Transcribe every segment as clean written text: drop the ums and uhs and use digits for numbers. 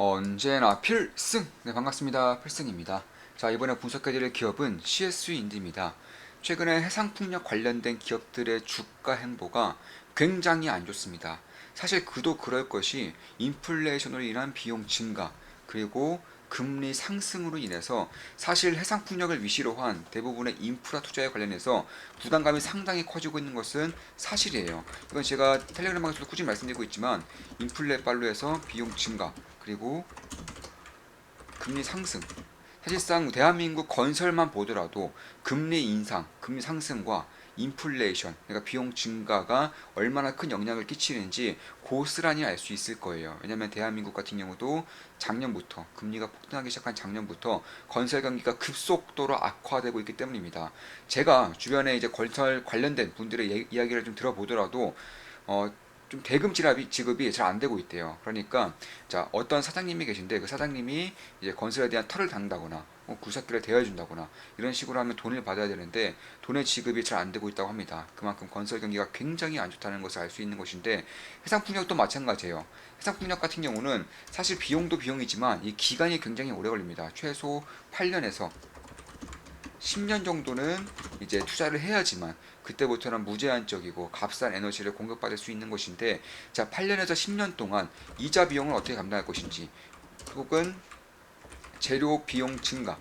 언제나 필승! 네, 반갑습니다. 필승입니다. 자, 이번에 분석해드릴 기업은 CS인드입니다. 최근에 해상풍력 관련된 기업들의 주가 행보가 굉장히 안 좋습니다. 사실 그도 그럴 것이 인플레이션으로 인한 비용 증가, 그리고 금리 상승으로 인해서 사실 해상풍력을 위시로 한 대부분의 인프라 투자에 관련해서 부담감이 상당히 커지고 있는 것은 사실이에요. 이건 제가 텔레그램방에서도 꾸준히 말씀드리고 있지만 인플레 빨로 해서 비용 증가, 그리고 금리 상승. 사실상 대한민국 건설만 보더라도 금리 인상, 금리 상승과 인플레이션, 그러니까 비용 증가가 얼마나 큰 영향을 끼치는지 고스란히 알 수 있을 거예요. 왜냐하면 대한민국 같은 경우도 작년부터 금리가 폭등하기 시작한 작년부터 건설 경기가 급속도로 악화되고 있기 때문입니다. 제가 주변에 이제 건설 관련된 분들의 이야기를 좀 들어보더라도 어, 좀 대금 지급이 잘 안 되고 있대요. 그러니까 자, 어떤 사장님이 계신데 그 사장님이 이제 건설에 대한 털을 당다거나 굴삭기를 대여해준다거나 이런 식으로 하면 돈을 받아야 되는데 돈의 지급이 잘 안 되고 있다고 합니다. 그만큼 건설 경기가 굉장히 안 좋다는 것을 알 수 있는 것인데 해상풍력도 마찬가지예요. 해상풍력 같은 경우는 사실 비용도 비용이지만 이 기간이 굉장히 오래 걸립니다. 최소 8년에서 10년 정도는 이제 투자를 해야지만 그때부터는 무제한적이고 값싼 에너지를 공급받을 수 있는 것인데, 자, 8년에서 10년 동안 이자 비용을 어떻게 감당할 것인지, 혹은 재료 비용 증가,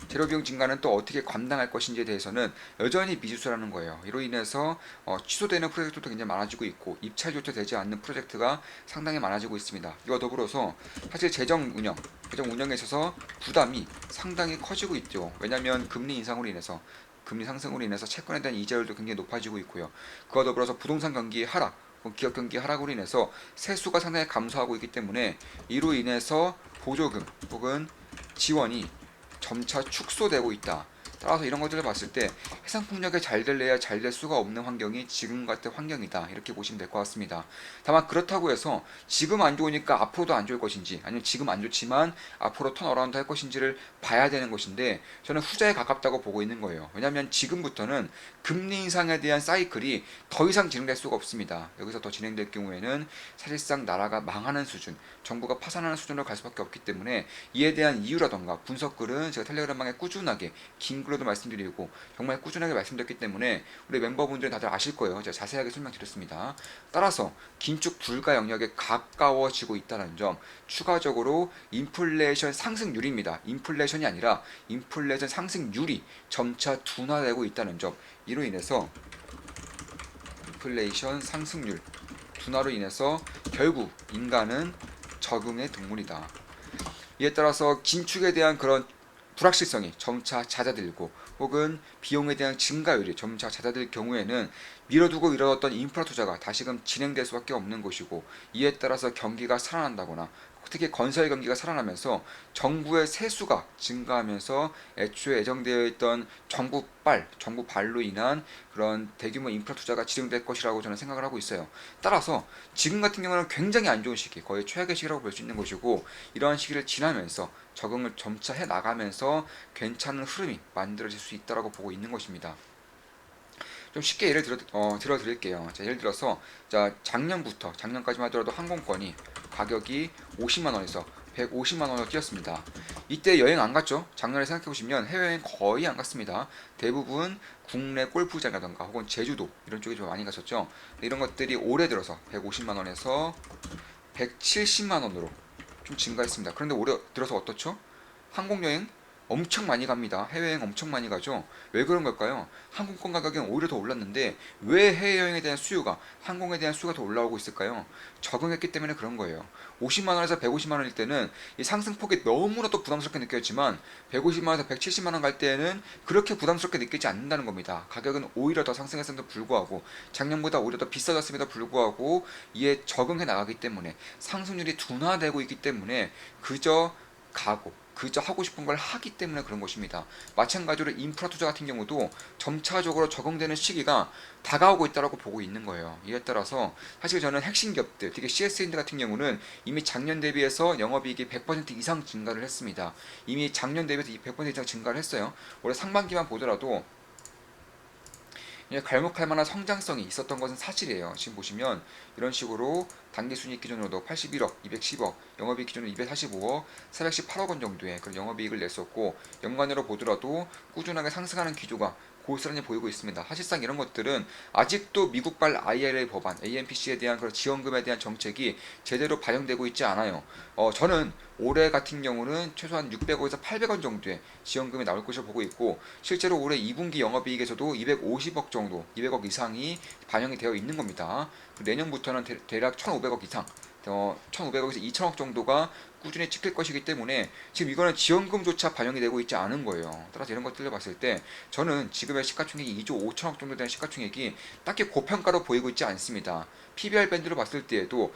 재료 비용 증가는 또 어떻게 감당할 것인지에 대해서는 여전히 미지수라는 거예요. 이로 인해서 취소되는 프로젝트도 굉장히 많아지고 있고 입찰조차 되지 않는 프로젝트가 상당히 많아지고 있습니다. 이와 더불어서 사실 재정 운영에 있어서 부담이 상당히 커지고 있죠. 왜냐하면 금리 인상으로 인해서, 금리 상승으로 인해서 채권에 대한 이자율도 굉장히 높아지고 있고요. 그와 더불어서 부동산 경기 하락, 기업 경기 하락으로 인해서 세수가 상당히 감소하고 있기 때문에 이로 인해서 보조금 혹은 지원이 점차 축소되고 있다. 따라서 이런 것들을 봤을 때 해상풍력에 잘 될래야 잘 될 수가 없는 환경이 지금 같은 환경이다. 이렇게 보시면 될 것 같습니다. 다만 그렇다고 해서 지금 안 좋으니까 앞으로도 안 좋을 것인지, 아니면 지금 안 좋지만 앞으로 턴어라운드 할 것인지를 봐야 되는 것인데, 저는 후자에 가깝다고 보고 있는 거예요. 왜냐하면 지금부터는 금리 인상에 대한 사이클이 더 이상 진행될 수가 없습니다. 여기서 더 진행될 경우에는 사실상 나라가 망하는 수준, 정부가 파산하는 수준으로 갈 수밖에 없기 때문에 이에 대한 이유라던가 분석글은 제가 텔레그램방에 꾸준하게 긴 글로도 말씀드리고 정말 꾸준하게 말씀드렸기 때문에 우리 멤버분들은 다들 아실 거예요. 제가 자세하게 설명드렸습니다. 따라서 긴축 불가 영역에 가까워지고 있다는 점, 추가적으로 인플레이션 상승률입니다. 인플레이션이 아니라 인플레이션 상승률이 점차 둔화되고 있다는 점, 이로 인해서 인플레이션 상승률 둔화로 인해서 결국 인간은 적응의 동물이다. 이에 따라서 긴축에 대한 그런 불확실성이 점차 잦아들고, 혹은 비용에 대한 증가율이 점차 잦아들 경우에는 미뤄두고 미뤄뒀던 인프라 투자가 다시금 진행될 수밖에 없는 것이고, 이에 따라서 경기가 살아난다거나, 특히 건설 경기가 살아나면서 정부의 세수가 증가하면서 애초에 예정되어 있던 정부 발로 인한 그런 대규모 인프라 투자가 진행될 것이라고 저는 생각을 하고 있어요. 따라서 지금 같은 경우는 굉장히 안 좋은 시기, 거의 최악의 시기라고 볼 수 있는 것이고, 이러한 시기를 지나면서 적응을 점차 해 나가면서 괜찮은 흐름이 만들어질 수 있다고 보고 있는 것입니다. 좀 쉽게 예를 들어드릴게요. 자, 예를 들어서 자, 작년까지만 하더라도 항공권이 가격이 50만 원에서 150만 원으로 뛰었습니다. 이때 여행 안 갔죠? 작년에 생각해 보시면 해외여행 거의 안 갔습니다. 대부분 국내 골프장이라던가 혹은 제주도 이런 쪽에 좀 많이 갔었죠. 이런 것들이 올해 들어서 150만 원에서 170만 원으로 좀 증가했습니다. 그런데 올해 들어서 어떻죠? 항공여행 엄청 많이 갑니다. 해외여행 엄청 많이 가죠. 왜 그런 걸까요? 항공권 가격은 오히려 더 올랐는데 왜 해외여행에 대한 수요가, 항공에 대한 수요가 더 올라오고 있을까요? 적응했기 때문에 그런 거예요. 50만 원에서 150만 원일 때는 이 상승폭이 너무나도 부담스럽게 느껴졌지만 150만 원에서 170만 원 갈 때에는 그렇게 부담스럽게 느끼지 않는다는 겁니다. 가격은 오히려 더 상승했음에도 불구하고, 작년보다 오히려 더 비싸졌음에도 불구하고 이에 적응해 나가기 때문에, 상승률이 둔화되고 있기 때문에 그저 가고 그저 하고 싶은 걸 하기 때문에 그런 것입니다. 마찬가지로 인프라 투자 같은 경우도 점차적으로 적응되는 시기가 다가오고 있다고 보고 있는 거예요. 이에 따라서 사실 저는 핵심 기업들, 특히 CS인드 같은 경우는 이미 작년 대비해서 영업이익이 100% 이상 증가를 했습니다. 이미 작년 대비해서 100% 이상 증가를 했어요. 올해 상반기만 보더라도 예, 갈목할 만한 성장성이 있었던 것은 사실이에요. 지금 보시면 이런 식으로 단기순이익 기준으로도 81억, 210억, 영업이익 기준으로 245억, 418억 원 정도의 그런 영업이익을 냈었고, 연간으로 보더라도 꾸준하게 상승하는 기조가 고스란히 보이고 있습니다. 사실상 이런 것들은 아직도 미국발 IRA 법안, AMPC에 대한 그런 지원금에 대한 정책이 제대로 반영되고 있지 않아요. 저는 올해 같은 경우는 최소한 600억에서 800원 정도의 지원금이 나올 것으로 보고 있고, 실제로 올해 2분기 영업이익에서도 250억 정도, 200억 이상이 반영이 되어 있는 겁니다. 내년부터는 대략 1,500억 이상, 1,500억에서 2,000억 정도가 꾸준히 찍힐 것이기 때문에 지금 이거는 지원금조차 반영이 되고 있지 않은 거예요. 따라서 이런 것들을 봤을 때 저는 지금의 시가총액이 2조 5천억 정도 되는 시가총액이 딱히 고평가로 보이고 있지 않습니다. PBR 밴드로 봤을 때에도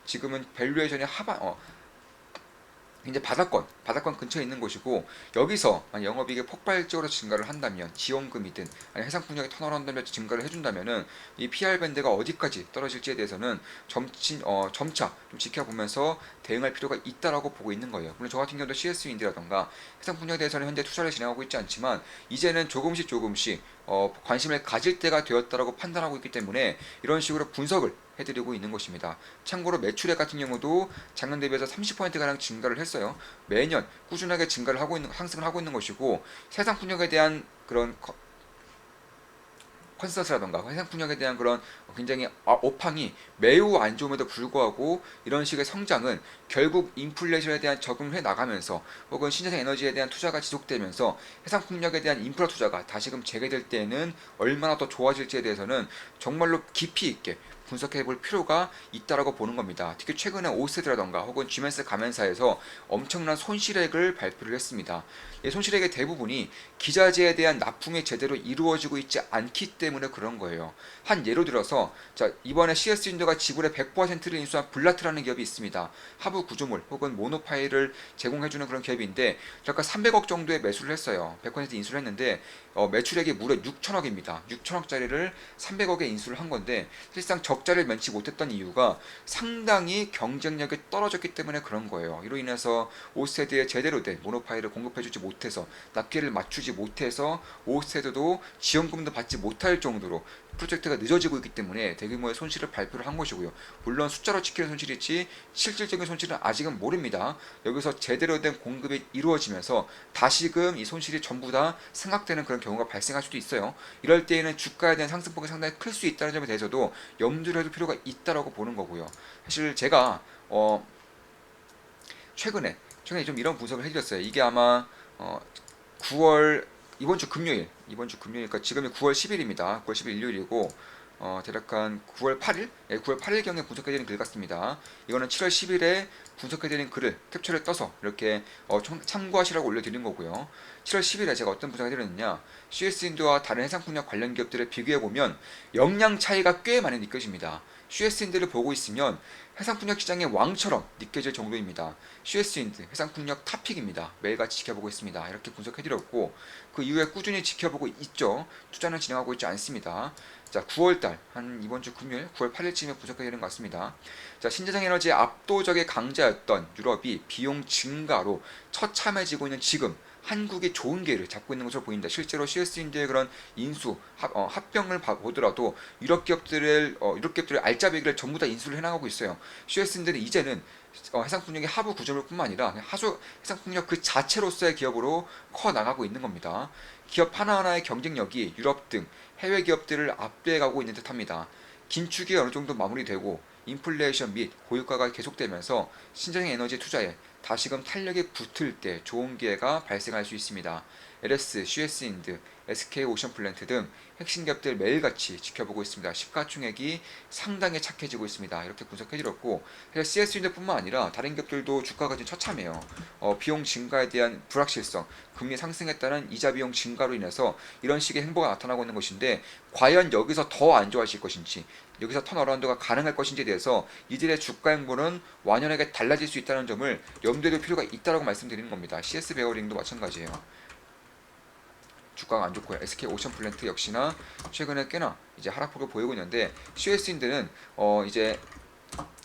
지금은 밸류에이션이 이제 바닥권 근처에 있는 곳이고, 여기서 영업이익이 폭발적으로 증가를 한다면, 지원금이든 아니 해상풍력이 턴어라운드를 증가를 해준다면은 이 PR 밴드가 어디까지 떨어질지에 대해서는 점차 좀 지켜보면서 대응할 필요가 있다라고 보고 있는 거예요. 물론 저 같은 경우도 CS윈드라던가 해상풍력에 대해서는 현재 투자를 진행하고 있지 않지만 이제는 조금씩 관심을 가질 때가 되었다라고 판단하고 있기 때문에 이런 식으로 분석을 해드리고 있는 것입니다. 참고로 매출액 같은 경우도 작년 대비해서 30%가량 증가를 했어요. 매년 꾸준하게 상승을 하고 있는 것이고, 해상풍력에 대한 그런 컨센서스라던가 해상풍력에 대한 그런 굉장히 업황이 매우 안 좋음에도 불구하고 이런 식의 성장은 결국 인플레이션에 대한 적응을 해 나가면서, 혹은 신재생 에너지에 대한 투자가 지속되면서 해상풍력에 대한 인프라 투자가 다시금 재개될 때에는 얼마나 더 좋아질지에 대해서는 정말로 깊이 있게 분석해 볼 필요가 있다라고 보는 겁니다. 특히 최근에 오세드라던가 혹은 GMS 가맹사에서 엄청난 손실액을 발표를 했습니다. 이 손실액의 대부분이 기자재에 대한 납품이 제대로 이루어지고 있지 않기 때문에 그런 거예요. 한 예로 들어서 이번에 CS윈드가 지분의 100%를 인수한 블라트라는 기업이 있습니다. 하부 구조물 혹은 모노파일을 제공해주는 그런 기업인데 약간 300억 정도의 매수를 했어요. 100% 인수를 했는데 매출액이 무려 6천억입니다. 6천억짜리를 300억에 인수를 한 건데, 사실상 적자를 면치 못했던 이유가 상당히 경쟁력이 떨어졌기 때문에 그런 거예요. 이로 인해서 5세대에 제대로 된 모노파일을 공급해주지 못해서, 납기를 맞추지 못해서 5세대도 지원금도 받지 못할 정도로 프로젝트가 늦어지고 있기 때문에 대규모의 손실을 발표를 한 것이고요. 물론 숫자로 지키는 손실이지 실질적인 손실은 아직은 모릅니다. 여기서 제대로 된 공급이 이루어지면서 다시금 이 손실이 전부 다 생각되는 그런 경우가 발생할 수도 있어요. 이럴 때에는 주가에 대한 상승폭이 상당히 클 수 있다는 점에 대해서도 염두를 해둘 필요가 있다라고 보는 거고요. 사실 제가 최근에 좀 이런 분석을 해드렸어요. 이게 아마 9월 이번 주 금요일까, 지금이 9월 10일입니다. 9월 10일 일요일이고, 대략 한 9월 8일? 네, 9월 8일경에 분석해드린 글 같습니다. 이거는 7월 10일에 분석해드린 글을 캡처를 떠서 이렇게 참고하시라고 올려드린 거고요. 7월 10일에 제가 어떤 분석을 해드렸느냐, CS인드와 다른 해상풍력 관련 기업들을 비교해보면 역량 차이가 꽤 많이 느껴집니다. CS인드를 보고 있으면 해상풍력 시장의 왕처럼 느껴질 정도입니다. CS인드 해상풍력 탑픽입니다. 매일같이 지켜보고 있습니다. 이렇게 분석해드렸고, 그 이후에 꾸준히 지켜보고 있죠. 투자는 진행하고 있지 않습니다. 자, 9월달 한 이번 주 금요일 9월 8일쯤에 분석해드리는 것 같습니다. 자, 신재생 에너지의 압도적인 강자였던 유럽이 비용 증가로 처참해지고 있는 지금 한국이 좋은 기회를 잡고 있는 것으로 보입니다. 실제로 CS인드의 그런 합병을 보더라도 유럽 기업들의 알짜배기를 전부 다 인수를 해나가고 있어요. CS인드는 이제는 해상풍력의 하부 구조물뿐만 아니라 해상풍력 그 자체로서의 기업으로 커 나가고 있는 겁니다. 기업 하나하나의 경쟁력이 유럽 등 해외 기업들을 압도해가고 있는 듯합니다. 긴축이 어느 정도 마무리되고 인플레이션 및 고유가가 계속되면서 신재생 에너지 투자에 다시금 탄력이 붙을 때 좋은 기회가 발생할 수 있습니다. LS, CS인드, SK오션플랜트 등 핵심 기업들 매일같이 지켜보고 있습니다. 시가총액이 상당히 착해지고 있습니다. 이렇게 분석해드렸고, CS인드뿐만 아니라 다른 기업들도 주가가 지금 처참해요. 비용 증가에 대한 불확실성, 금리 상승에 따른 이자 비용 증가로 인해서 이런 식의 행보가 나타나고 있는 것인데, 과연 여기서 더 안 좋아질 것인지, 여기서 턴어라운드가 가능할 것인지에 대해서 이들의 주가 행보는 완연하게 달라질 수 있다는 점을 염두에 둘 필요가 있다고 말씀드리는 겁니다. CS 베어링도 마찬가지예요. 주가가 안 좋고요. SK오션플랜트 역시나 최근에 꽤나 이제 하락폭을 보이고 있는데, CS인드는 이제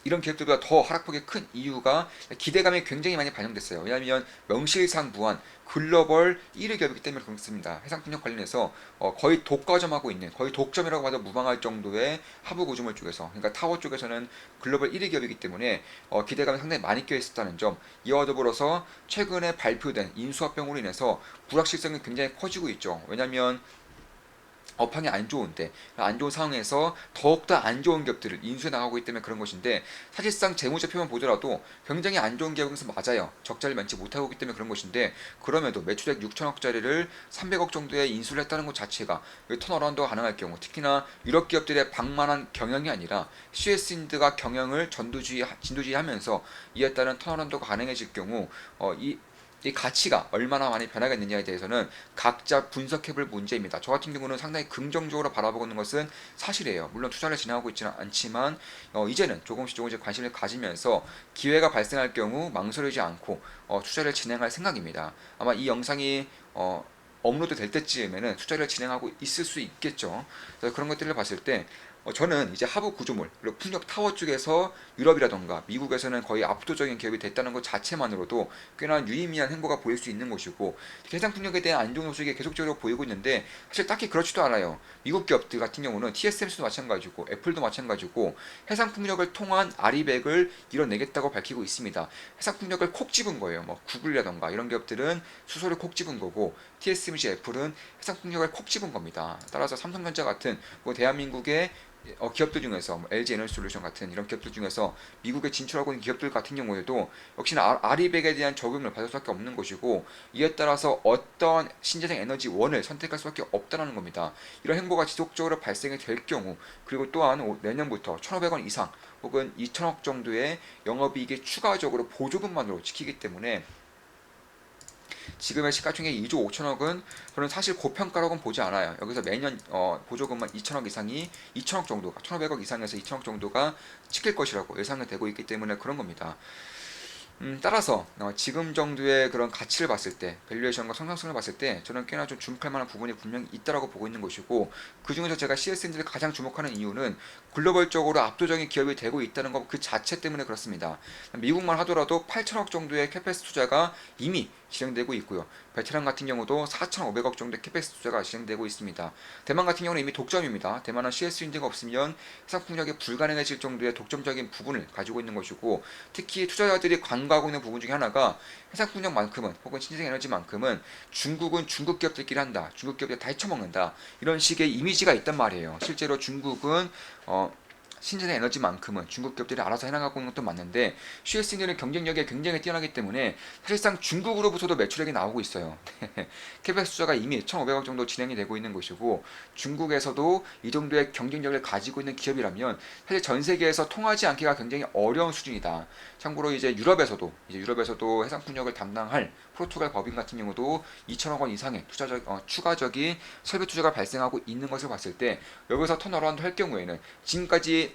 이런 기업들보다 더 하락폭이 큰 이유가 기대감이 굉장히 많이 반영됐어요. 왜냐하면 명실상부한 글로벌 1위 기업이기 때문에 그렇습니다. 해상풍력 관련해서 거의 독과점하고 있는, 거의 독점이라고 봐도 무방할 정도의 하부 구조물 쪽에서, 그러니까 타워 쪽에서는 글로벌 1위 기업이기 때문에 기대감이 상당히 많이 껴 있었다는 점, 이와 더불어서 최근에 발표된 인수합병으로 인해서 불확실성이 굉장히 커지고 있죠. 왜냐하면 업황이 안 좋은데, 안 좋은 상황에서 더욱더 안 좋은 기업들을 인수해 나가고 있기 때문에 그런 것인데, 사실상 재무제표만 보더라도 굉장히 안 좋은 기업에서 맞아요. 적자를 면치 못하고 있기 때문에 그런 것인데, 그럼에도 매출액 6천억짜리를 300억 정도에 인수를 했다는 것 자체가 턴어라운드가 가능할 경우, 특히나 유럽 기업들의 방만한 경영이 아니라 CS인드가 경영을 진두지휘하면서 이에 따른 턴어라운드가 가능해질 경우 이 가치가 얼마나 많이 변하겠느냐에 대해서는 각자 분석해볼 문제입니다. 저 같은 경우는 상당히 긍정적으로 바라보고 있는 것은 사실이에요. 물론 투자를 진행하고 있지는 않지만 이제는 조금씩 관심을 가지면서 기회가 발생할 경우 망설이지 않고 투자를 진행할 생각입니다. 아마 이 영상이 업로드 될 때쯤에는 투자를 진행하고 있을 수 있겠죠. 그래서 그런 것들을 봤을 때 저는 이제 하부 구조물 그리고 풍력 타워 쪽에서 유럽이라던가 미국에서는 거의 압도적인 기업이 됐다는 것 자체만으로도 꽤나 유의미한 행보가 보일 수 있는 것이고, 해상 풍력에 대한 안 좋은 소식이 계속적으로 보이고 있는데 사실 딱히 그렇지도 않아요. 미국 기업들 같은 경우는 TSMC도 마찬가지고 애플도 마찬가지고 해상 풍력을 통한 아리백을 이뤄내겠다고 밝히고 있습니다. 해상 풍력을 콕 집은 거예요. 뭐 구글이라던가 이런 기업들은 수소를 콕 집은 거고, TSMC, 애플은 해상 풍력을 콕 집은 겁니다. 따라서 삼성전자 같은 대한민국의 기업들 중에서 LG 에너지솔루션 같은 이런 기업들 중에서 미국에 진출하고 있는 기업들 같은 경우에도 역시나 아리백에 대한 적용을 받을 수밖에 없는 것이고, 이에 따라서 어떤 신재생 에너지원을 선택할 수밖에 없다는 겁니다. 이런 행보가 지속적으로 발생이 될 경우, 그리고 또한 내년부터 1,500원 이상 혹은 2,000억 정도의 영업이익이 추가적으로 보조금만으로 지키기 때문에 지금의 시가총액 2조 5천억은 저는 사실 고평가라고는 보지 않아요. 여기서 매년 보조금만 2천억 이상이 2천억 정도가 1,500억 이상에서 2천억 정도가 찍힐 것이라고 예상이 되고 있기 때문에 그런 겁니다. 따라서 지금 정도의 그런 가치를 봤을 때, 밸류에이션과 성장성을 봤을 때 저는 꽤나 좀 주목할 만한 부분이 분명히 있다라고 보고 있는 것이고, 그 중에서 제가 CSN들을 가장 주목하는 이유는 글로벌적으로 압도적인 기업이 되고 있다는 것 그 자체 때문에 그렇습니다. 미국만 하더라도 8천억 정도의 캐페스 투자가 이미 진행되고 있고요. 베트남 같은 경우도 4,500억 정도의 캐페스 투자가 진행되고 있습니다. 대만 같은 경우는 이미 독점입니다. 대만은 CS인드가 없으면 해상풍력이 불가능해질 정도의 독점적인 부분을 가지고 있는 것이고, 특히 투자자들이 간과하고 있는 부분 중에 하나가 해상풍력만큼은 혹은 신재생에너지만큼은 중국은 중국 기업들끼리 한다, 중국 기업들 다 헤쳐먹는다, 이런 식의 이미지가 있단 말이에요. 실제로 중국은 신재생 에너지만큼은 중국 기업들이 알아서 해나가고 있는 것도 맞는데, CS는 경쟁력이 굉장히 뛰어나기 때문에 사실상 중국으로부터도 매출액이 나오고 있어요. 캐펙스 투자가 이미 1,500억 정도 진행이 되고 있는 것이고, 중국에서도 이 정도의 경쟁력을 가지고 있는 기업이라면 사실 전 세계에서 통하지 않기가 굉장히 어려운 수준이다. 참고로 이제 유럽에서도 해상풍력을 담당할 포르투갈 법인 같은 경우도 2천억 원 이상의 추가적인 설비 투자가 발생하고 있는 것을 봤을 때, 여기서 턴어라운드 할 경우에는 지금까지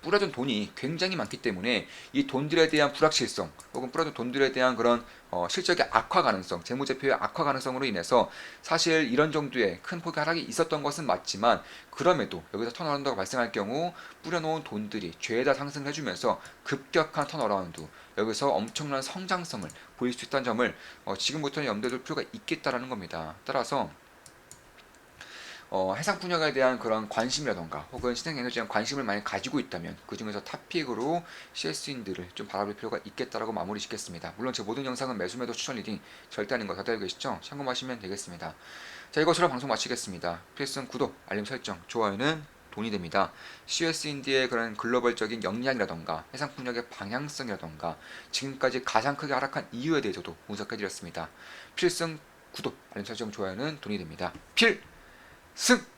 뿌려둔 돈이 굉장히 많기 때문에 이 돈들에 대한 불확실성 혹은 뿌려둔 돈들에 대한 그런 실적의 악화 가능성, 재무제표의 악화 가능성으로 인해서 사실 이런 정도의 큰 폭의 하락이 있었던 것은 맞지만, 그럼에도 여기서 턴어라운드가 발생할 경우 뿌려놓은 돈들이 죄다 상승해주면서 급격한 턴어라운드, 여기서 엄청난 성장성을 보일 수 있다는 점을 지금부터는 염두에 둘 필요가 있겠다라는 겁니다. 따라서 해상풍력에 대한 그런 관심이라던가 혹은 신생에너지에 대한 관심을 많이 가지고 있다면 그 중에서 탑픽으로 CS인들을 좀 바라볼 필요가 있겠다라고 마무리 짓겠습니다. 물론 제 모든 영상은 매수매도 추천 리딩 절대 아닌 거 다들 알고 계시죠? 참고하시면 되겠습니다. 자, 이것으로 방송 마치겠습니다. 필승 구독, 알림 설정, 좋아요는 돈이 됩니다. CS인디의 그런 글로벌적인 역량이라던가 해상풍력의 방향성이라던가 지금까지 가장 크게 하락한 이유에 대해서도 분석해드렸습니다. 필승 구독, 알림 설정, 좋아요는 돈이 됩니다. 필승!